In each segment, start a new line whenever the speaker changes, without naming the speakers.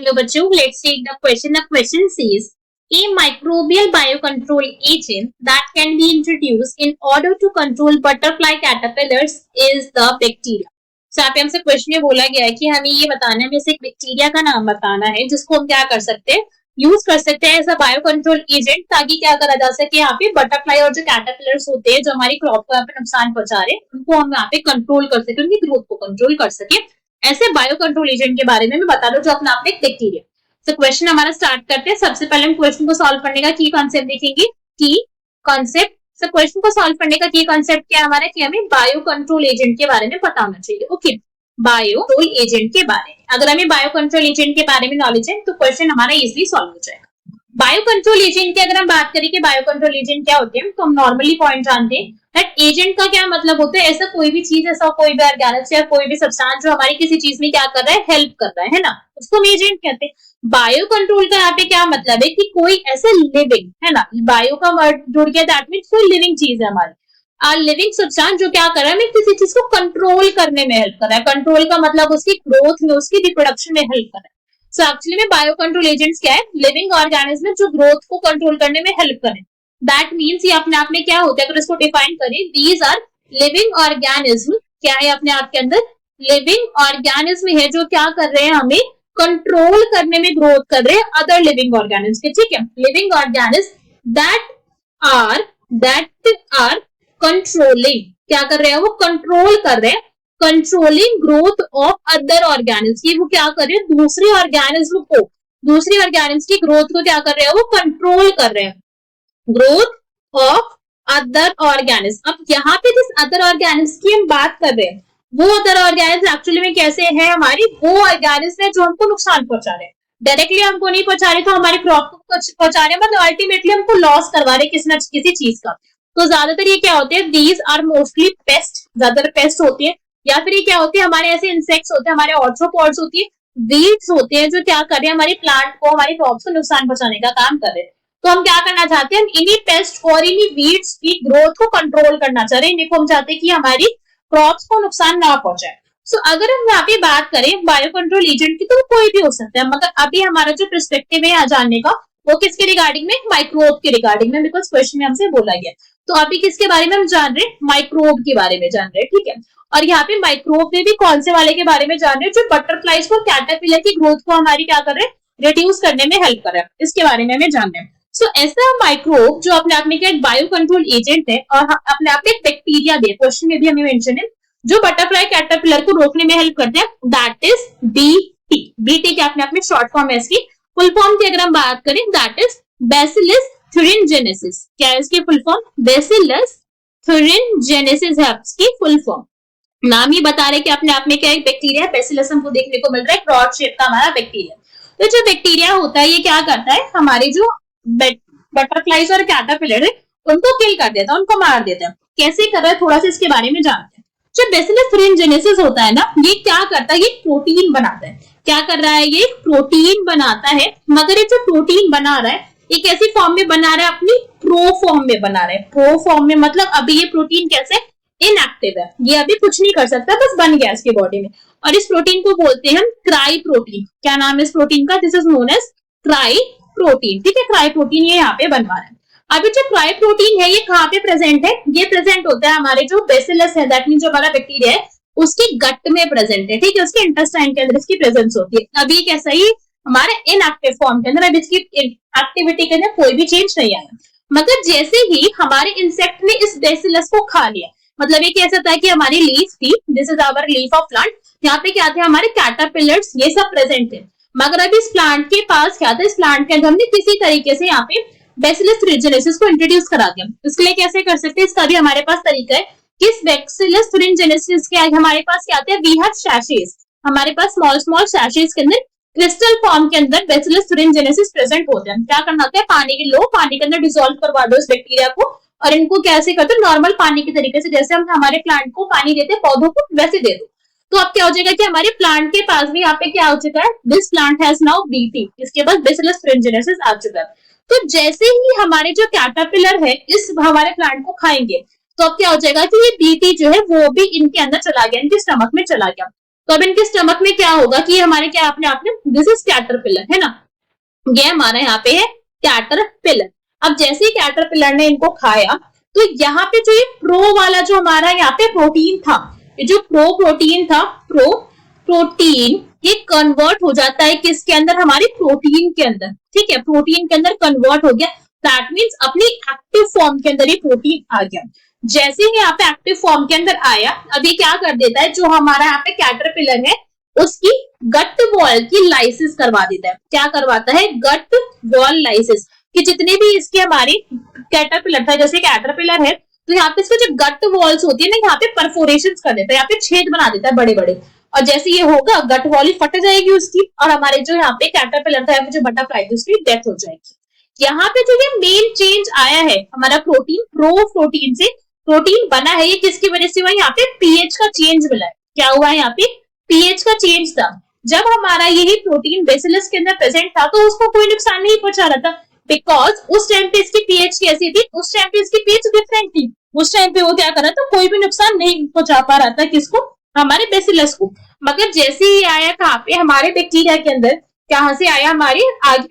Hello बच्चों, let's take the question. The question says a microbial biocontrol agent that can be introduced in order to control butterfly caterpillars is the bacteria. So यहाँ पे हमसे question ये बोला गया है कि हमें ये बताना है, हमें से एक बैक्टीरिया का नाम बताना है जिसको हम क्या कर सकते हैं, यूज कर सकते हैं as a biocontrol agent, ताकि क्या करा जा सके यहाँ पे बटरफ्लाई और जो कैटरपिलर्स होते हैं जो हमारी क्रॉप को यहाँ पे नुकसान पहुंचा रहे हैं उनको हम यहाँ पे कंट्रोल कर सके, उनकी ग्रोथ को कंट्रोल कर सके. ऐसे बायो कंट्रोल एजेंट के बारे में मैं बता दूं जो अपना आपने एक बैक्टीरिया. तो क्वेश्चन हमारा स्टार्ट करते हैं. सबसे पहले हम क्वेश्चन को सॉल्व करने का की कॉन्सेप्ट देखेंगे. की कॉन्सेप्ट. सो क्वेश्चन को सॉल्व करने का की कॉन्सेप्ट क्या है हमारा, कि हमें बायो कंट्रोल एजेंट के बारे में पता होना चाहिए. ओके, बायो कंट्रोल एजेंट के बारे में अगर हमें बायो कंट्रोल एजेंट के बारे में नॉलेज है तो क्वेश्चन हमारा इजीली सॉल्व हो जाएगा. बायो कंट्रोल एजेंट की अगर हम बात करें कि बायो कंट्रोल एजेंट क्या होते हैं, तो हम नॉर्मली पॉइंट जानते हैं दैट एजेंट का क्या मतलब होता है, ऐसा कोई भी चीज, ऐसा कोई भी ऑर्गेनिज्म या कोई भी सब्सटेंस जो हमारी किसी चीज में क्या कर रहा है, हेल्प कर रहा है ना, उसको हम एजेंट कहते हैं. बायो कंट्रोल का यहाँ पे क्या मतलब है कि कोई ऐसे लिविंग, है ना, बायो का वर्ड जुड़ गया, दैट मीन्स कोई लिविंग चीज है हमारी, लिविंग सब्सटेंस जो क्या कर रहा है, हमें किसी चीज को कंट्रोल करने में हेल्प कर रहा है. कंट्रोल का मतलब उसकी ग्रोथ में, उसकी रिप्रोडक्शन में हेल्प कर रहा है. सो एक्चुअली में बायो कंट्रोल एजेंट्स क्या है, लिविंग ऑर्गेनिज्म जो ग्रोथ को कंट्रोल करने में हेल्प करें. दैट मीन्स ये अपने आप में क्या होता है, अगर इसको डिफाइन करें, दीज आर लिविंग ऑर्गेनिज्म. क्या है अपने आप के अंदर, लिविंग ऑर्गेनिज्म है जो क्या कर रहे हैं, हमें कंट्रोल करने में ग्रोथ कर रहे हैं अदर लिविंग ऑर्गेनिज्म के. ठीक है, living organism that are controlling, क्या कर रहे हैं, वो कंट्रोल कर रहे हैं, controlling growth of other organism की, वो क्या कर रहे हैं, दूसरे ऑर्गेनिज्म को, दूसरी ऑर्गेनिज्म की ग्रोथ को क्या कर रहे हैं, वो कंट्रोल कर रहे हैं, ग्रोथ ऑफ अदर ऑर्गेनिज्म. अब यहाँ पे जिस अदर ऑर्गेनिज्म की हम बात कर रहे हैं, वो अदर ऑर्गेनिज्म एक्चुअली में कैसे है, हमारी वो ऑर्गेनिज्म है जो हमको नुकसान पहुंचा रहे हैं. डायरेक्टली हमको नहीं पहुंचा रहे, तो हमारी क्रॉप को पहुंचा रहे हैं, मतलब अल्टीमेटली हमको लॉस करवा रहे किसी न किसी चीज का. तो ज्यादातर ये क्या होते हैं, दीज आर मोस्टली पेस्ट, ज्यादातर पेस्ट होती है, या फिर ये क्या होते हैं, हमारे ऐसे इंसेक्ट्स होते हैं, हमारे ऑर्थ्रोपॉड्स होती है, वीड्स होते हैं जो क्या कर रहे हैं, हमारी प्लांट को, हमारी क्रॉप्स को नुकसान पहुंचाने का काम कर रहे हैं. तो हम क्या करना चाहते हैं, हम इन्हीं पेस्ट और इन्हीं वीड्स की ग्रोथ को कंट्रोल करना चाह रहे हैं. इनको हम चाहते हैं कि हमारी क्रॉप्स को नुकसान ना पहुंचाए. सो अगर हम यहाँ पे बात करें बायो कंट्रोल एजेंट की, तो कोई भी हो सकता है, मगर अभी हमारा जो पर्सपेक्टिव है यहाँ जानने का, वो किसके रिगार्डिंग में, माइक्रोब के रिगार्डिंग में, बिकॉज क्वेश्चन में हमसे बोला गया. तो अभी किसके बारे में हम जान रहे हैं, माइक्रोब के बारे में जान रहे हैं. ठीक है, और यहाँ पे माइक्रोब में भी कौन से वाले के बारे में जान रहे हैं, जो बटरफ्लाइज को, कैटरपिलर की ग्रोथ को हमारी क्या कर रहे हैं, रिड्यूस करने में हेल्प कर रहा है, इसके बारे में हमें जान रहे हैं. सो ऐसा माइक्रोब जो अपने आप में क्या एक बायो कंट्रोल एजेंट है और अपने आप में एक बैक्टीरिया भी है, क्वेश्चन में भी हमें मेंशन है, जो बटरफ्लाई कैटरपिलर को रोकने में हेल्प करते हैं, दैट इज बीटी. बीटी क्या अपने आप में शॉर्ट फॉर्म है, इसकी फुल फॉर्म की अगर हम बात करें, दैट इज बैसिलस thuringiensis. क्या है इसकी फुल फॉर्म, बैसिलस thuringiensis है इसकी फुल फॉर्म. नाम ही बता रहे कि अपने आप में क्या एक बैक्टीरिया, बैसिलस हमको देखने को मिल रहा है, क्रॉस शेप का हमारा बैक्टीरिया. तो जो बैक्टीरिया होता है ये क्या करता है, हमारे जो बटरफ्लाइज और कैटरपिलर है उनको किल कर देता है, उनको मार देता है. कैसे कर रहा है, थोड़ा सा इसके बारे में जानते हैं. जो बैसिलस thuringiensis होता है ना, ये क्या करता है, ये प्रोटीन बनाता है. क्या कर रहा है, ये प्रोटीन बनाता है, मगर ये जो प्रोटीन बना रहा है ये कैसी फॉर्म में बना रहा है, अपनी प्रो फॉर्म में बना रहा है. प्रो फॉर्म में मतलब अभी ये प्रोटीन कैसे, इनएक्टिव है, ये अभी कुछ नहीं कर सकता, बस बन गया इसकी बॉडी में. और इस प्रोटीन को बोलते हैं हम क्राई प्रोटीन. क्या नाम है इस प्रोटीन का, this is known as cry protein. ठीक है, क्राई प्रोटीन ये यहाँ पे बनवा रहा है. अभी जो क्राई प्रोटीन है ये कहाँ पे प्रेजेंट है, ये प्रेजेंट होता है हमारे जो बैसिलस है, दैट मीन जो हमारा बैक्टीरिया है उसकी गट में प्रेजेंट है. ठीक है, उसके इंटेस्टाइन के अंदर इसकी प्रेजेंस होती है. अभी कैसा ही हमारे इनएक्टिव फॉर्म के अंदर, अब इसकी एक्टिविटी के अंदर कोई भी चेंज नहीं आया, मगर जैसे ही हमारे इंसेक्ट ने इस बैसिलस को खा लिया, मतलब ये कैसा था कि हमारी लीफ थी, this is our leaf of plant, यहाँ पे क्या थे, हमारे कैटरपिलर्स ये सब प्रेजेंट थे, मगर अभी इस प्लांट के पास क्या था, इस प्लांट के अंदर हमने किसी तरीके से यहाँ पे बैसिलस thuringiensis को इंट्रोड्यूस करा दिया. इसके लिए कैसे कर सकते हैं, इसका भी हमारे पास तरीका है. किस बैसिलस thuringiensis के हमारे पास क्या आते हैं, वी हैव सैशेस, हमारे पास स्मॉल स्मॉल सैशेस के अंदर क्रिस्टल फॉर्म के अंदर बैसिलस thuringiensis प्रेजेंट होते हैं. क्या करना होता है, पानी के लो, पानी के अंदर डिसॉल्व करवा दो इस बैक्टीरिया को, और इनको कैसे करते हो, नॉर्मल पानी के तरीके से, जैसे हम हमारे प्लांट को पानी देते हैं, पौधों को, वैसे दे दो. तो अब क्या हो जाएगा कि हमारे प्लांट के पास भी यहाँ पे क्या हो चुका है, this plant has now BT, इसके पास बैसिलस thuringiensis आ चुका है. तो जैसे ही हमारे जो कैटरपिलर है इस हमारे प्लांट को खाएंगे, तो अब क्या हो जाएगा कि ये बीटी जो है वो भी इनके अंदर चला गया, इनके स्टमक में चला गया. तो अब इनके स्टमक में क्या होगा कि हमारे क्या अपने आप में दिस इज कैटरपिलर है ना, ये हमारा यहाँ पे है कैटरपिलर। अब जैसे ही कैटरपिलर ने इनको खाया तो यहाँ पे जो ये प्रो वाला जो हमारा यहाँ पे प्रोटीन था, ये जो प्रो प्रोटीन था, प्रो प्रोटीन, ये कन्वर्ट हो जाता है किसके अंदर, हमारे प्रोटीन के अंदर, ठीक है, प्रोटीन के अंदर कन्वर्ट हो गया। दैट मीन्स अपनी एक्टिव फॉर्म के अंदर ये प्रोटीन आ गया। जैसे ही यहाँ पे एक्टिव फॉर्म के अंदर आया, अब ये क्या कर देता है, जो हमारा यहाँ पे कैटरपिलर है उसकी गट वॉल की लाइसिस करवा देता है। क्या करवाता है, गट वॉल लाइसिस, कि जितने भी इसके हमारी कैटरपिलर था, जैसे कैटरपिलर है तो यहाँ पे इसको जो गट वॉल्स होती है ना, यहाँ पे परफोरेशन कर देता है, यहाँ पे छेद बना देता है बड़े बड़े, और जैसे ये होगा गट वॉल ही फट जाएगी उसकी, और हमारे जो यहाँ पे कैटरपिलर था, जो बटरफ्लाई थी, उसकी डेथ हो जाएगी। यहाँ पे जो ये मेन चेंज आया है हमारा प्रोटीन, प्रो प्रोटीन से प्रोटीन बना है, ये किसकी वजह से हुआ, यहाँ पे पीएच का चेंज मिला है। क्या हुआ है, यहाँ पे पीएच का चेंज था। जब हमारा यही प्रोटीन बेसिलस के अंदर प्रेजेंट था तो उसको कोई नुकसान नहीं पहुंचा रहा था, बिकॉज उस टाइम पे इसकी पीएच कैसी थी, उस टाइम पे इसकी पीएच डिफरेंट थी। उस टाइम पे वो क्या कर रहा था, कोई भी नुकसान नहीं पहुंचा पा रहा था किसको, हमारे बेसिलस को। मगर जैसे ही आया कहाँ पे, हमारे बैक्टीरिया के अंदर, कहाँ से आया, हमारे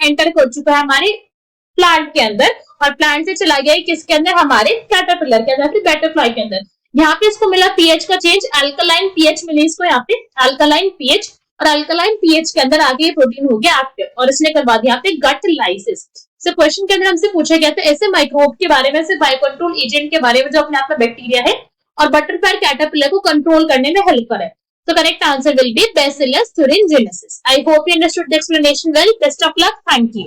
एंटर कर चुका है हमारे प्लांट के अंदर, और प्लांट से चला गया किसके अंदर, हमारे कैटरपिलर के अंदर, फिर बटरफ्लाई के अंदर। यहाँ पे इसको मिला पीएच का चेंज, अल्कलाइन पीएच मिली इसको, यहाँ पे अल्कलाइन पीएच, और अल्कलाइन पीएच के अंदर आगे प्रोटीन हो गया एक्टिव, और इसने करवा दिया यहाँ पे गट लाइसिस। सो क्वेश्चन के अंदर हमसे पूछा गया था ऐसे माइक्रोब के बारे में, ऐसे बायोकंट्रोल एजेंट के बारे में जो अपने आप में बैक्टीरिया है और बटरफ्लाई कैटरपिलर को कंट्रोल करने में हेल्प करे। So correct answer will be Bacillus thuringiensis. I hope you understood the explanation well. Best of luck. Thank you.